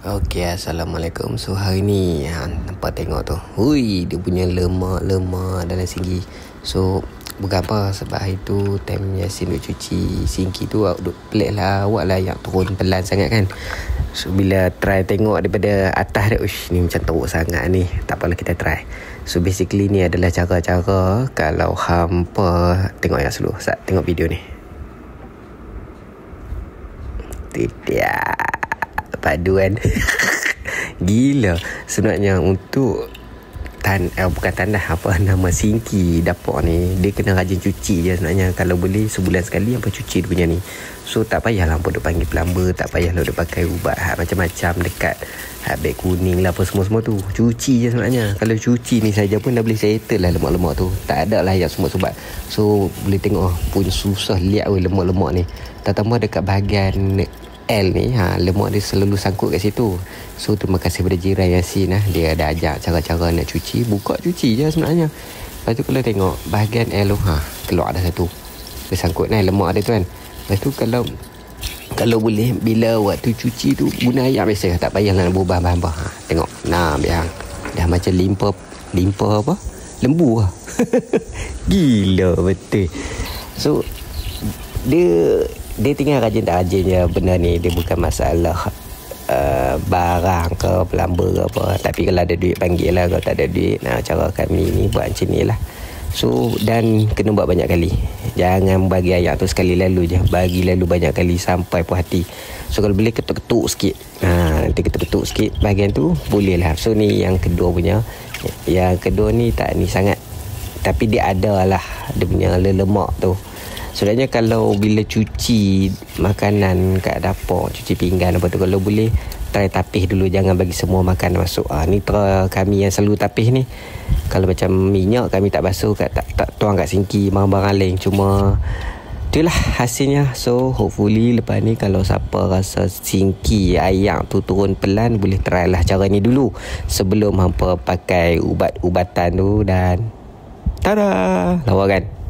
Okey, Assalamualaikum. So hari ni nampak tengok tu, hui, dia punya lemak dan lain segi. So bukan apa, sebab hari tu time Yasin duk cuci sinki tu, duk pelik lah, awak lah yang turun pelan sangat kan. So bila try tengok daripada atas dia, uish, ni macam teruk sangat ni, tak apalah kita try. So basically ni adalah cara-cara kalau hampa tengok yang slow. Tengok video ni. Tidak paduan. Gila. Sebenarnya untuk bukan tanah, apa nama, sinki dapur ni, dia kena rajin cuci je sebenarnya. Kalau boleh sebulan sekali apa cuci dia punya ni. So tak payahlah apa duk panggil plumber, tak payahlah duk pakai ubat macam-macam dekat beg kuning lah apa semua tu. Cuci je sebenarnya. Kalau cuci ni saja pun dah boleh settle lah lemak-lemak tu. Tak ada lah yang sumbat-sumbat. So boleh tengok pun susah lihat lemak-lemak ni. Tambah dekat bahagian L ni, lemak dia selalu sangkut kat situ. So terima kasih pada jiran Yasin, dia ada ajak cara-cara nak cuci. Buka cuci je sebenarnya. Lepas tu kalau tengok bahagian L tu, keluar ada satu, dia sangkut lemak dia tu kan. Lepas tu kalau boleh bila waktu cuci tu guna air biasa, tak payahlah nak berubah bahan-bahan. Tengok, biar dah macam limpa apa, lembu lah. Gila betul. So dia tinggal rajin tak rajin je benda ni. Dia bukan masalah barang ke plumber ke apa. Tapi kalau ada duit panggil lah. Kalau tak ada duit, cara kami ni buat macam ni lah. So dan kena buat banyak kali. Jangan bagi air tu sekali lalu je, bagi lalu banyak kali sampai puas hati. So kalau boleh ketuk-ketuk sikit, nanti ketuk-ketuk sikit bahagian tu boleh lah. So ni yang kedua punya. Yang kedua ni tak ni sangat, tapi dia ada lah dia punya lemak tu. Sebenarnya kalau bila cuci makanan kat dapur, cuci pinggan apa tu, kalau boleh try tapih dulu, jangan bagi semua makanan masuk. Ni cara kami yang selalu tapih ni. Kalau macam minyak kami tak basuh, tak tuang kat sinki, barang-barang lain. Cuma itulah hasilnya. So hopefully lepas ni kalau siapa rasa sinki air tu turun pelan, boleh try lah cara ni dulu sebelum hampa pakai ubat-ubatan tu. Dan tada, lawa kan.